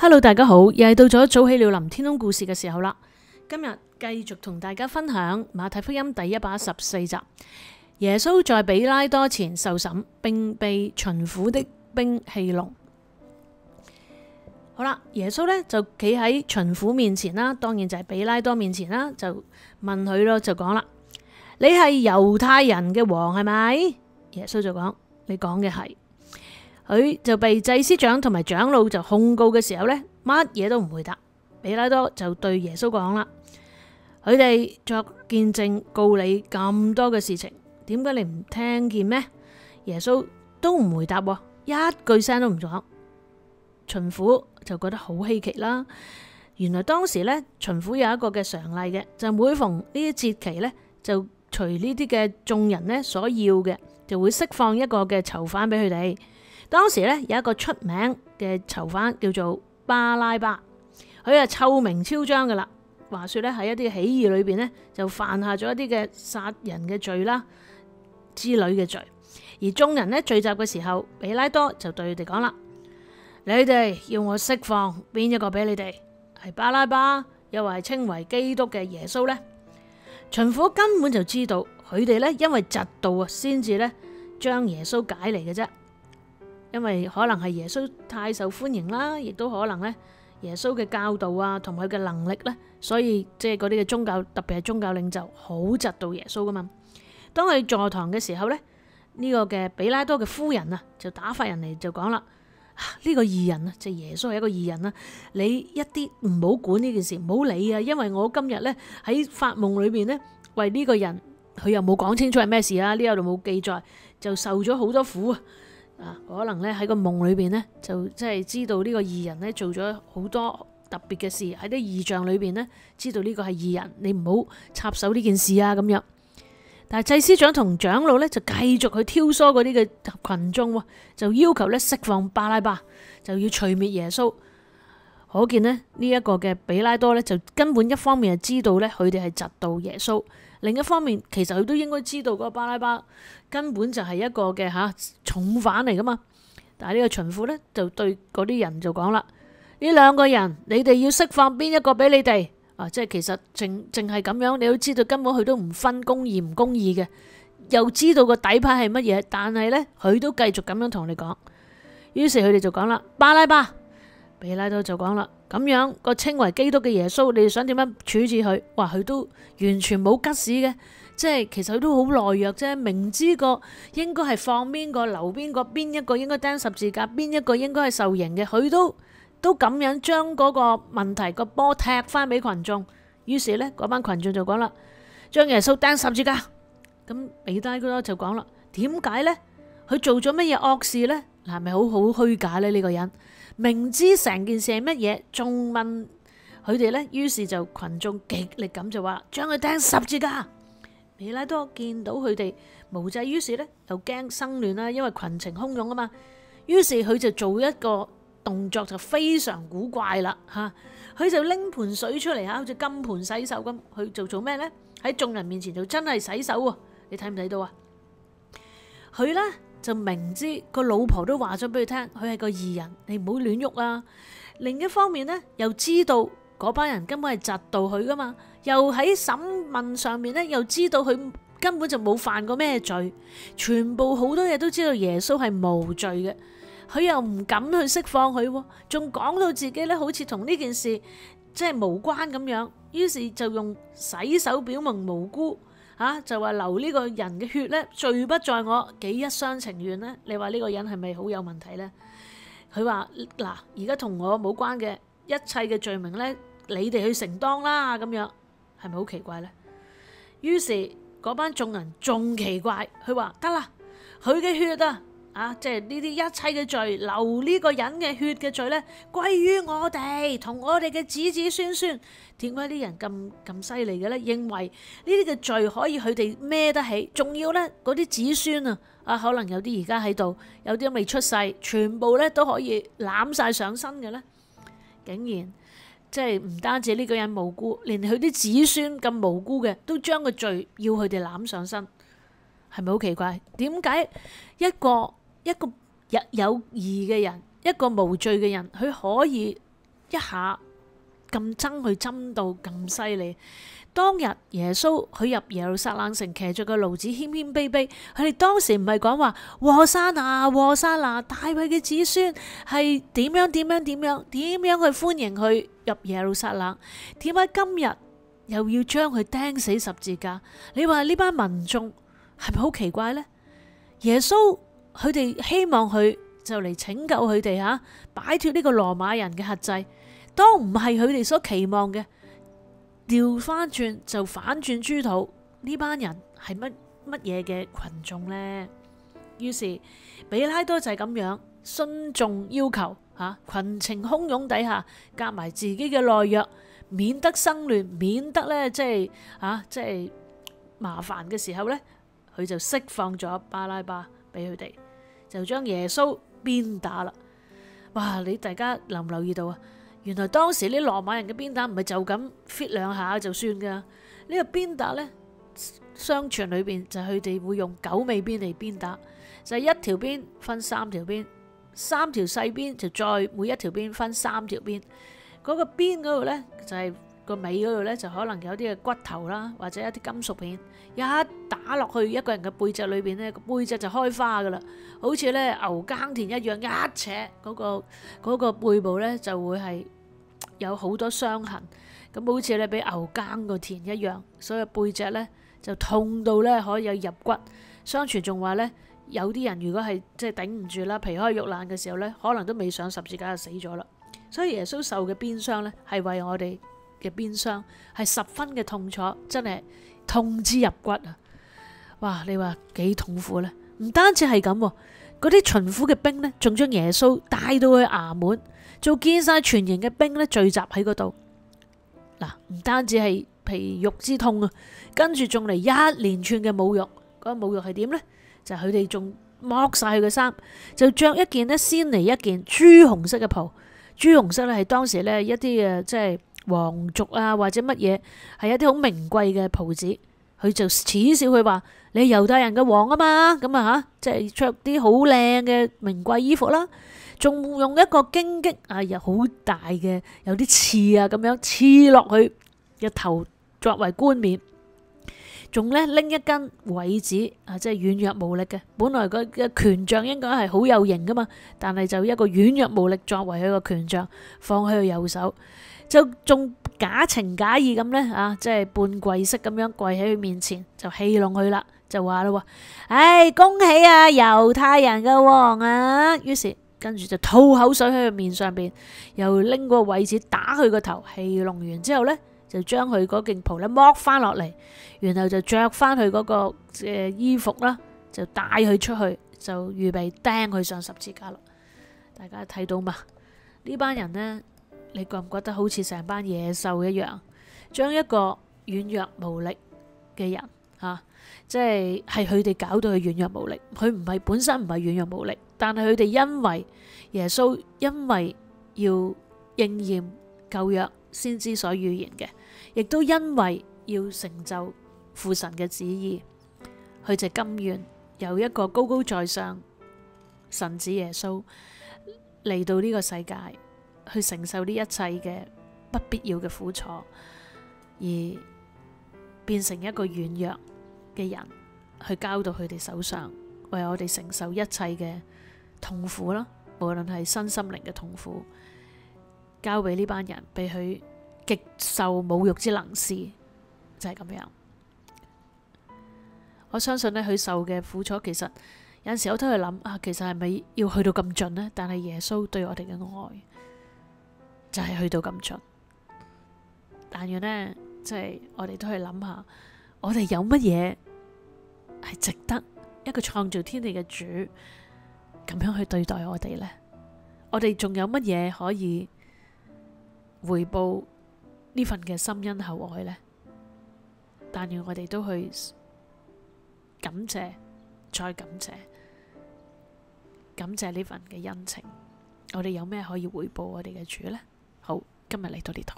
Hello， 大家好，又係到咗早起了林天空故事嘅時候啦。今日繼續同大家分享馬太福音第114集，耶穌在比拉多前受審，並被巡撫的兵戲弄。好啦，耶穌呢就企喺巡撫面前啦，當然就係比拉多面前啦，就問佢咯，就講啦：你係猶太人嘅王係咪？耶穌就講：你講嘅係。佢就被祭司長同埋長老就控告嘅時候呢，乜嘢都唔回答。比拉多就對耶穌講啦：佢哋作見證告你咁多嘅事情，點解你唔聽見咩？耶穌都唔回答，一句聲都唔講。巡撫就覺得好稀奇啦。原來當時呢，巡撫有一個嘅常例嘅，就每逢呢啲節期呢，就隨呢啲嘅眾人呢所要嘅，就會釋放一個嘅囚犯俾佢哋。當時咧有一個出名嘅囚犯叫做巴拉巴，佢係臭名昭彰噶啦。話說咧喺一啲起義裏邊呢，就犯下咗一啲嘅殺人嘅罪啦之類嘅罪。而眾人呢聚集嘅時候，比拉多就對佢哋講啦：你哋要我釋放邊一個俾你哋？係巴拉巴，又或係稱為基督嘅耶穌呢？巡撫根本就知道佢哋呢因為嫉妒啊，先至呢將耶穌解嚟嘅啫。因為可能係耶穌太受歡迎啦，亦都可能咧耶穌嘅教導啊，同佢嘅能力咧，所以即係嗰啲嘅宗教，特別係宗教領袖，好嫉妒耶穌噶嘛。當佢坐堂嘅時候咧，呢個嘅比拉多嘅夫人啊，就打發人嚟就講啦：呢個義人啊，即係耶穌係一個義人啊，你一啲唔好管呢件事，唔好理啊，因為我今日咧喺發夢裏邊咧，為呢個人，佢又冇講清楚係咩事啊，呢度冇記載，就受咗好多苦啊。可能咧喺個夢裏邊呢，就即係知道呢個義人呢做咗好多特別嘅事，喺啲異象裏邊呢，知道呢個係義人，你唔好插手呢件事啊咁樣。但係祭司長同長老呢，就繼續去挑唆嗰啲嘅群眾，就要求咧釋放巴拉巴，就要除滅耶穌。可見呢，呢一個嘅比拉多呢，就根本一方面係知道呢，佢哋係嫉妒耶穌，另一方面其實佢都應該知道嗰個巴拉巴根本就係一個嘅重犯嚟噶嘛。但係呢個巡撫呢，就對嗰啲人就講啦：呢兩個人你哋要釋放邊一個俾你哋？即係其實淨係咁樣，你都知道根本佢都唔分公義唔公義嘅，又知道個底牌係乜嘢，但係呢，佢都繼續咁樣同你講。於是佢哋就講啦：巴拉巴。比拉多就講啦：咁樣個稱為基督嘅耶穌，你哋想點樣處置佢？哇，佢都完全冇吉事嘅，即係其實佢都好懦弱啫。明知個應該係放邊個留邊個，邊一個應該釘十字架，邊一個應該係受刑嘅，佢都咁樣將嗰個問題個波踢翻俾群眾。於是呢，嗰班群眾就講啦：將耶穌釘十字架。咁比拉多就講啦：點解呢？佢做咗乜嘢惡事呢？係咪好虛假呢？呢個人明知成件事係乜嘢，仲問佢哋呢？於是就群眾極力咁就話：將佢釘十字架。比拉多見到佢哋無濟，於是呢又驚生亂啦，因為群情洶湧啊嘛。於是佢就做一個動作就非常古怪啦吓，佢就拎盆水出嚟好似金盆洗手咁，佢就做咩呢？喺眾人面前就真係洗手喎。你睇唔睇到啊？佢呢就明知個老婆都話咗俾佢聽，佢係個義人，你唔好亂喐啊。另一方面呢，又知道嗰班人根本係嫉妒佢噶嘛，又喺審問上面呢，又知道佢根本就冇犯過咩罪，全部好多嘢都知道耶穌係無罪嘅，佢又唔敢去釋放佢，仲講到自己呢好似同呢件事即係無關咁樣，於是就用洗手表明無辜。就話流呢個人嘅血呢，罪不在我，幾一廂情願呢？你話呢個人係咪好有問題呢？佢話嗱，而家同我冇關嘅一切嘅罪名呢，你哋去承擔啦，咁樣係咪好奇怪呢？於是嗰班眾人仲奇怪，佢話得啦，佢嘅血即係呢啲一切嘅罪，流呢個人嘅血嘅罪呢，歸於我哋同我哋嘅子子孫孫。點解啲人咁犀利嘅呢？認為呢啲嘅罪可以佢哋孭得起，仲要呢嗰啲子孫可能有啲而家喺度，有啲未出世，全部呢都可以攬晒上身嘅呢。竟然即係唔單止呢個人無辜，連佢啲子孫咁無辜嘅，都將個罪要佢哋攬上身，係咪好奇怪？點解一個有義嘅人，一個無罪嘅人，佢可以一下咁憎佢針到咁犀利。當日耶穌佢入耶路撒冷城，騎着個驢子，謙謙卑卑。佢哋當時唔係講話和散那，和散那，大衛嘅子孫係點樣點樣點樣點樣去歡迎佢入耶路撒冷？點解今日又要將佢釘死十字架？你話呢班民眾係咪好奇怪呢？耶穌佢哋希望佢就嚟拯救佢哋吓，擺脫呢個羅馬人嘅轄制。當唔係佢哋所期望嘅，調翻轉就反轉豬肚，呢班人係乜嘢嘅群眾呢？於是比拉多就係咁樣順眾要求吓，群情洶湧底下夾埋自己嘅懦弱，免得生亂，免得呢即係麻煩嘅時候呢，佢就釋放咗巴拉巴俾佢哋，就將耶穌鞭打啦。哇！你大家留唔留意到啊？原來當時啲羅馬人嘅鞭打唔係就咁 fit 兩下就算噶，呢個鞭打呢，相傳裏邊就係佢哋會用九尾鞭嚟鞭打，就係一條鞭分三條鞭，三條細鞭就再每一條鞭分三條鞭。嗰個鞭嗰度呢，就係個尾嗰度呢，就可能有啲嘅骨頭啦，或者一啲金屬片，一打落去一個人嘅背脊裏邊呢，個背脊就開花噶啦，好似呢牛耕田一樣，一扯嗰個背部呢，就會係有好多傷痕，咁好似呢俾牛耕個田一樣，所以背脊呢，就痛到呢可以有入骨。相傳仲話呢，有啲人如果係即係頂唔住啦，皮開肉爛嘅時候呢，可能都未上十字架就死咗啦。所以耶穌受嘅鞭傷呢，係為我哋嘅鞭傷，係十分嘅痛楚，真係痛之入骨啊！哇，你話幾痛苦呢？唔單止係咁，嗰啲巡撫嘅兵呢，仲將耶穌帶到去衙門，做見晒全營嘅兵呢，聚集喺嗰度。嗱，唔單止係皮肉之痛啊，跟住仲嚟一連串嘅侮辱。嗰個侮辱係點呢？就係佢哋仲剝晒佢嘅衫，就着一件呢先嚟一件朱紅色嘅袍。朱紅色咧係當時呢一啲嘅即係皇族啊或者乜嘢，係一啲好名貴嘅袍子。佢就恥笑佢話：你係猶太人嘅王啊嘛，咁啊吓，即係着啲好靚嘅名貴衣服啦，仲用一個荊棘啊，又好大嘅，有啲刺啊咁樣刺落去嘅頭作為冠冕，仲呢拎一根葦子啊，即係軟弱無力嘅。本來個嘅權杖應該係好有型噶嘛，但係就一個軟弱無力作為佢個權杖，放喺佢右手，就仲假情假意咁呢，啊，即係半跪式咁樣跪喺佢面前，就戲弄佢啦，就話啦，唉，恭喜啊，猶太人嘅王啊！於是跟住就吐口水喺佢面上邊，又拎個葦子打佢個頭，戲弄完之後呢，就將佢嗰件袍咧剝翻落嚟，然後就着翻佢嗰個衣服啦，就帶佢出去，就預備釘佢上十字架咯。大家睇到嘛？呢班人呢，你覺唔覺得好似成班野獸一樣，將一個軟弱無力嘅人吓，即係佢哋搞到佢軟弱無力。佢唔係本身唔係軟弱無力，但係佢哋因為耶穌因為要應驗舊約先知所預言嘅，亦都因為要成就父神嘅旨意，佢就甘願有一個高高在上神子耶穌嚟到呢個世界，去承受呢一切嘅不必要嘅苦楚，而變成一個軟弱嘅人，去交到佢哋手上，為我哋承受一切嘅痛苦啦，無論係身心靈嘅痛苦，交俾呢班人，俾佢極受侮辱之能事，就係咁樣。我相信呢，佢受嘅苦楚，其實有陣時我都去諗啊，其實係咪要去到咁盡呢？但係耶穌對我哋嘅愛就係去到咁盡。但願呢，即係我哋都去諗下，我哋有乜嘢係值得一個創造天地嘅主咁樣去對待我哋呢？我哋仲有乜嘢可以回報呢份嘅深恩厚愛呢？但願我哋都去感謝，再感謝，感謝呢份嘅恩情。我哋有咩可以回報我哋嘅主呢？好，今日嚟到呢度。